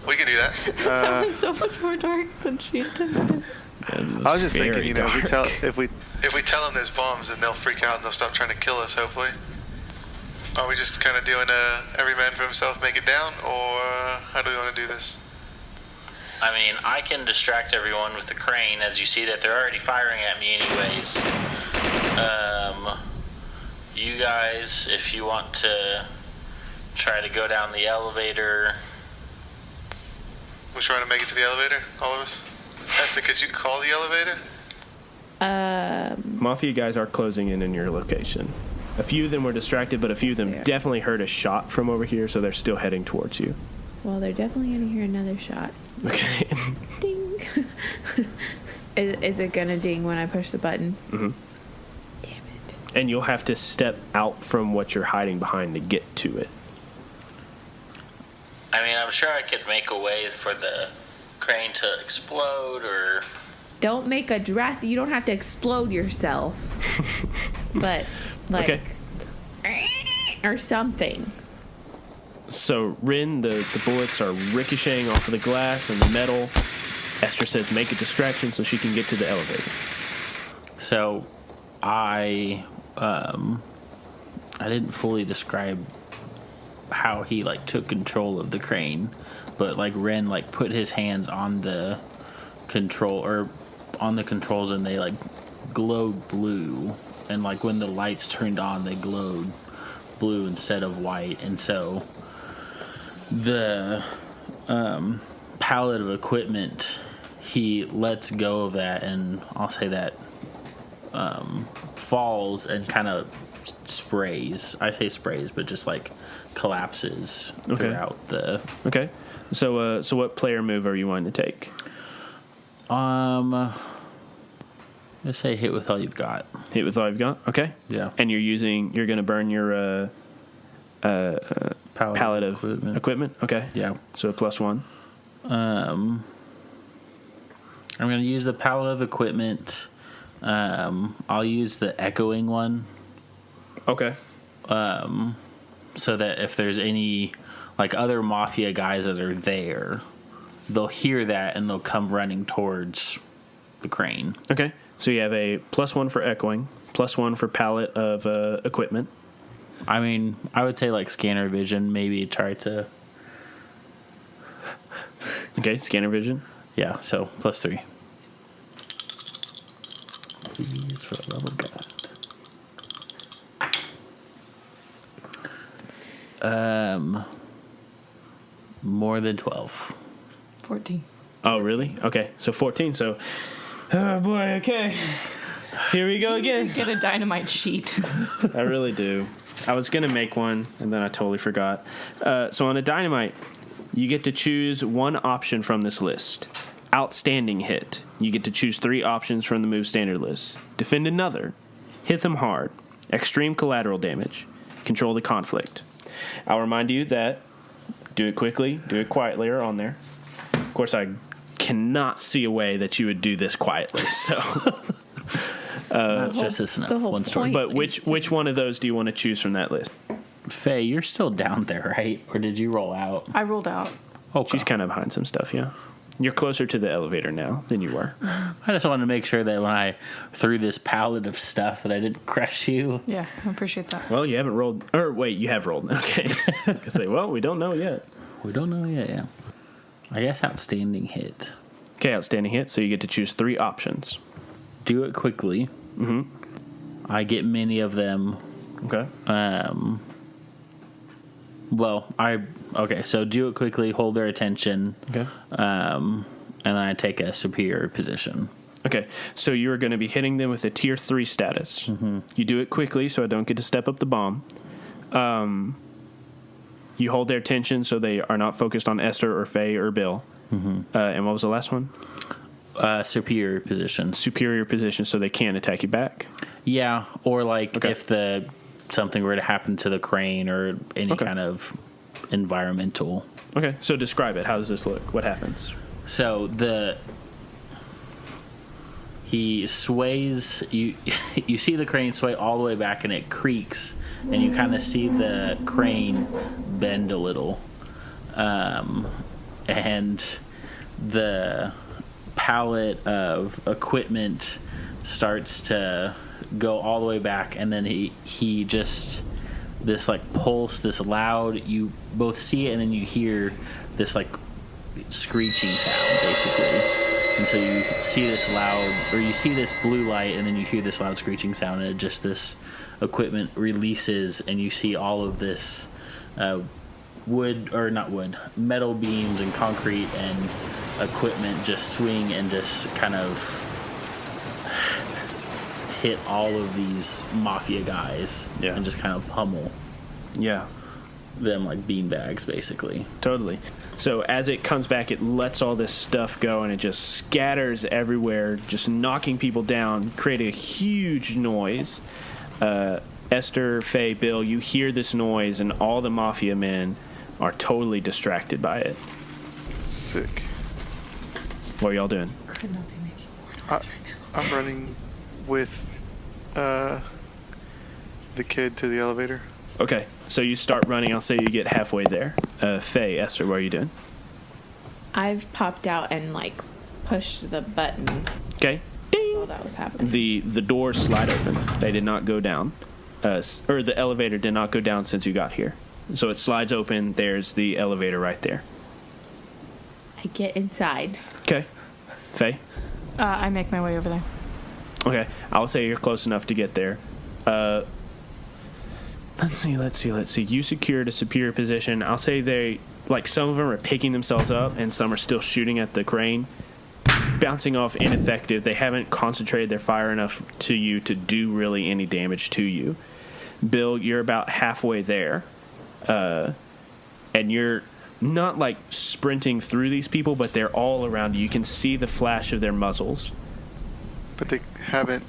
we can do that. Sounds so much more dark than she intended. I was just thinking, Very you know, dark. if we tell them there's bombs, then they'll freak out and they'll stop trying to kill us. Hopefully. Are we just kind of doing every man for himself, make it down, or how do we want to do this? I mean, I can distract everyone with the crane, as you see that they're already firing at me anyways. You guys, if you want to try to go down the elevator. We're trying to make it to the elevator, all of us. Esther, could you call the elevator? Mafia guys are closing in your location. A few of them were distracted, but a few of them definitely heard a shot from over here, so they're still heading towards you. Well, they're definitely going to hear another shot. Okay. Ding. Is it going to ding when I push the button? Mm-hmm. Damn it. And you'll have to step out from what you're hiding behind to get to it. I mean, I'm sure I could make a way for the crane to explode, or... Don't make a drastic... You don't have to explode yourself. But, like... Okay. Or something. So, Rin, the bullets are ricocheting off of the glass and the metal. Esther says make a distraction so she can get to the elevator. So, I didn't fully describe how he, like, took control of the crane. But, like, Ren, like, put his hands on the control... Or on the controls, and they, like, glowed blue. And, like, when the lights turned on, they glowed blue instead of white. And so... the pallet of equipment, he lets go of that, and I'll say that falls and kind of sprays. I say sprays, but just like collapses throughout the... Okay. So what player move are you wanting to take? Let's say hit with all you've got. Hit with all you've got? Okay. Yeah. And you're going to burn your pallet of equipment? Okay. Yeah. So a +1. I'm going to use the pallet of equipment. I'll use the echoing one. Okay. So that if there's any, like, other Mafia guys that are there, they'll hear that and they'll come running towards the crane. Okay. So you have a +1 for echoing, +1 for pallet of equipment. I mean, I would say, like, scanner vision, maybe try to... Okay, scanner vision. Yeah, so +3. Please, for the love of God. More than 12. 14. Oh, really? Okay, so 14. So, oh boy, okay. Here we go again. Get a dynamite sheet. I really do. I was going to make one, and then I totally forgot. So on a dynamite, you get to choose one option from this list. Outstanding hit. You get to choose 3 options from the move standard list. Defend another. Hit them hard. Extreme collateral damage. Control the conflict. I'll remind you that do it quickly, do it quietly are on there. course, I cannot see a way that you would do this quietly. So, That's just this enough. the whole One story. point. but which one of those do you want to choose from that list? Faye, you're still down there, right? Or did you roll out? I rolled out. Okay. She's kind of behind some stuff. Yeah, you're closer to the elevator now than you were. I just wanted to make sure that when I threw this pallet of stuff that I didn't crush you. Yeah, I appreciate that. Well, you haven't rolled, or wait, you have rolled. Okay, I could say, well, we don't know yet. We don't know yet, yeah. I guess outstanding hit. Okay, outstanding hit. So you get to choose 3 options. Do it quickly. Mm-hmm. I get many of them. Okay. So do it quickly, hold their attention, Okay. and then I take a superior position. Okay, so you're going to be hitting them with a tier 3 status. Mm-hmm. You do it quickly, so I don't get to step up the bomb. You hold their attention, so they are not focused on Esther or Faye or Bill. Mm-hmm. And what was the last one? Superior position. Superior position, so they can't attack you back. Yeah, or like Okay. if something were to happen to the crane or any kind of environmental. Okay, so describe it. How does this look? What happens? So he sways. You see the crane sway all the way back, and it creaks, and you kind of see the crane bend a little, and the pallet of equipment starts to go all the way back, and then he just this like pulse, this loud. You both see it, and then you hear this like screeching sound, basically. And so you see this loud, or you see this blue light, and then you hear this loud screeching sound, and this equipment releases, and you see all of this metal beams and concrete and equipment just swing and just kind of hit all of these Mafia guys and just kind of pummel them like beanbags, basically. Totally. So as it comes back, it lets all this stuff go, and it just scatters everywhere, just knocking people down, creating a huge noise. Esther, Faye, Bill, you hear this noise, and all the Mafia men are totally distracted by it. Sick. What are y'all doing? Could not be making more noise right now. I'm running with the kid to the elevator. Okay, so you start running. I'll say you get halfway there. Faye, Esther, what are you doing? I've popped out and like pushed the button Okay. Ding! while that was happening. The doors slide open. They did not go down. Or the elevator did not go down since you got here. So it slides open. There's the elevator right there. I get inside. Okay. Faye? I make my way over there. Okay. I'll say you're close enough to get there. Let's see. You secured a superior position. I'll say they, like, some of them are picking themselves up and some are still shooting at the crane. Bouncing off, ineffective. They haven't concentrated their fire enough to you to do really any damage to you. Bill, you're about halfway there. And you're not, like, sprinting through these people, but they're all around you. You can see the flash of their muzzles. But they haven't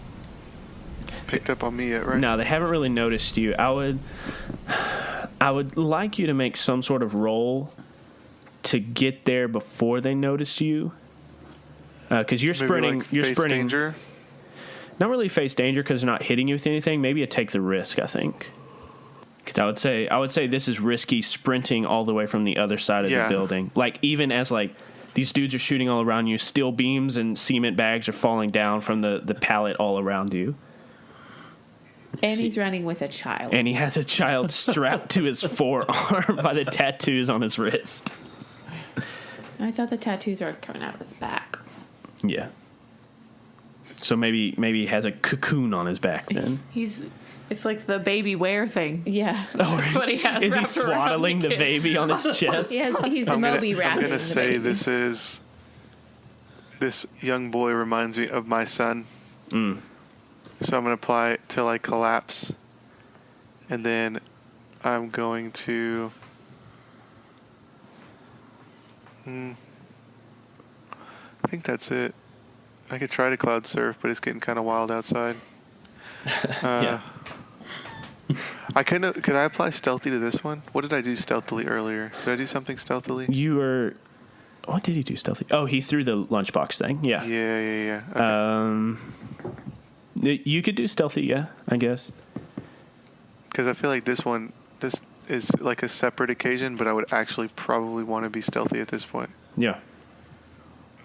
picked up on me yet, right? No, they haven't really noticed you. I would like you to make some sort of roll to get there before they notice you. Because you're Maybe sprinting. like You're face sprinting. danger? Not really face danger because they're not hitting you with anything. Maybe you take the risk, I think. Because I would say this is risky sprinting all the way from the other side of the building. Like, even as, like, these dudes are shooting all around you, steel beams and cement bags are falling down from the pallet all around you. And he's running with a child. And he has a child strapped to his forearm by the tattoos on his wrist. I thought the tattoos are coming out of his back. Yeah. So maybe he has a cocoon on his back then. It's like the baby wear thing. Yeah. That's what he has. Is he wrapped around swaddling the kid. baby on his chest? He's I'm Moby gonna wrapping the say baby. this young boy reminds me of my son. So I'm going to apply it till I collapse. And then I'm going to... I think that's it. I could try to cloud surf, but it's getting kind of wild outside. Yeah. Could I apply stealthy to this one? What did I do stealthily earlier? Did I do something stealthily? You were... What did he do stealthy? Oh, he threw the lunchbox thing. Yeah. Yeah. Okay. You could do stealthy, yeah, I guess. Because I feel like this is like a separate occasion, but I would actually probably want to be stealthy at this point. Yeah.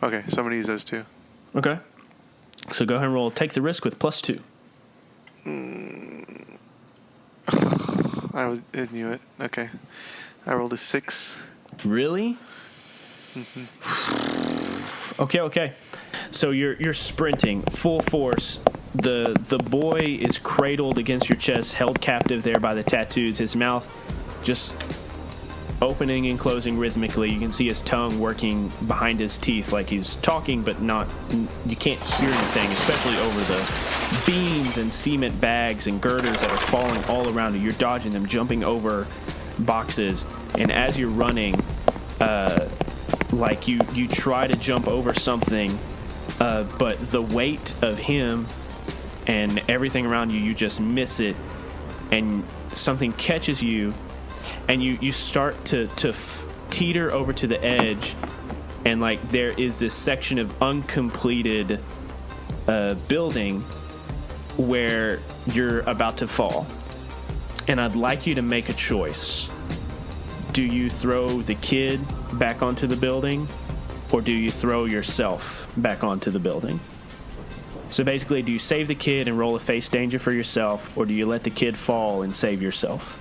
Okay, so I'm going to use those two. Okay. So go ahead and roll Take the Risk with +2. I knew it. Okay. I rolled a 6. Really? Mm-hmm. Okay. So you're sprinting full force. The boy is cradled against your chest, held captive there by the tattoos. His mouth just opening and closing rhythmically. You can see his tongue working behind his teeth like he's talking, but not. You can't hear anything, especially over the beams and cement bags and girders that are falling all around you. You're dodging them, jumping over boxes, and as you're running, like you try to jump over something, but the weight of him and everything around you, you just miss it, and something catches you, and you start to teeter over to the edge, and like there is this section of uncompleted building where you're about to fall, and I'd like you to make a choice. Do you throw the kid back onto the building, or do you throw yourself back onto the building? So basically, do you save the kid and roll a face danger for yourself, or do you let the kid fall and save yourself?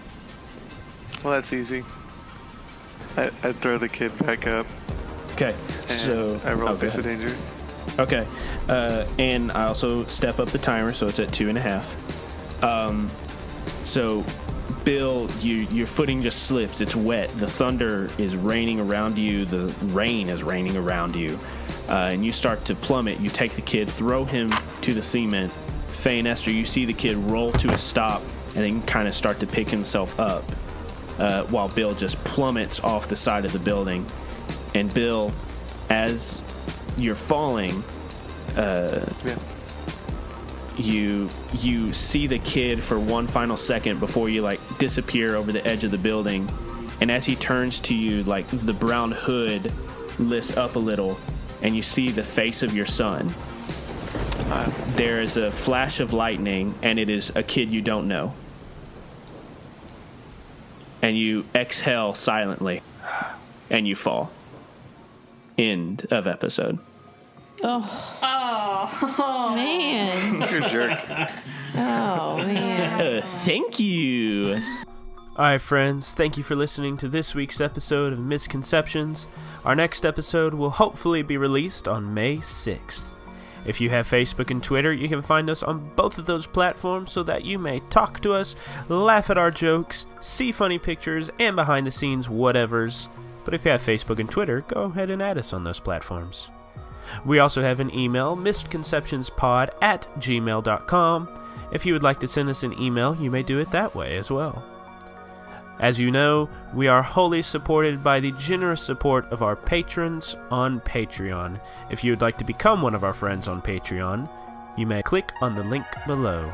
Well, that's easy. I'd throw the kid back up. Okay, And so I roll face of danger. Okay, and I also step up the timer, so it's at 2.5. So, Bill, your footing just slips. It's wet. The thunder is raining around you. The rain is raining around you. And you start to plummet. You take the kid, throw him to the cement. Faye and Esther, you see the kid roll to a stop and then kind of start to pick himself up, while Bill just plummets off the side of the building. And Bill, as you're falling, you see the kid for one final second before you like disappear over the edge of the building, and as he turns to you, like the brown hood lifts up a little and you see the face of your son. There is a flash of lightning, and it is a kid you don't know, and you exhale silently and you fall. End of episode. Oh, man. You're a jerk. Oh, man. Thank you. All right, friends, thank you for listening to this week's episode of Misconceptions. Our next episode will hopefully be released on May 6th. If you have Facebook and Twitter, you can find us on both of those platforms so that you may talk to us, laugh at our jokes, see funny pictures, and behind-the-scenes whatevers. But if you have Facebook and Twitter, go ahead and add us on those platforms. We also have an email, mistconceptionspod@gmail.com. If you would like to send us an email, you may do it that way as well. As you know, we are wholly supported by the generous support of our patrons on Patreon. If you would like to become one of our friends on Patreon, you may click on the link below.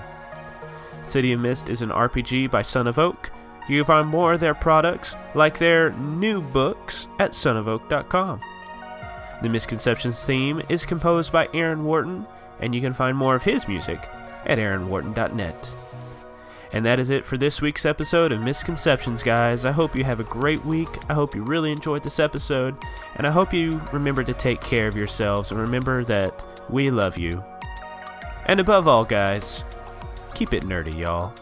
City of Mist is an RPG by Son of Oak. You can find more of their products, like their new books, at sonofoak.com. The Misconceptions theme is composed by Aaron Wharton, and you can find more of his music at aaronwharton.net. And that is it for this week's episode of Misconceptions, guys. I hope you have a great week. I hope you really enjoyed this episode, and I hope you remember to take care of yourselves and remember that we love you. And above all, guys, keep it nerdy, y'all.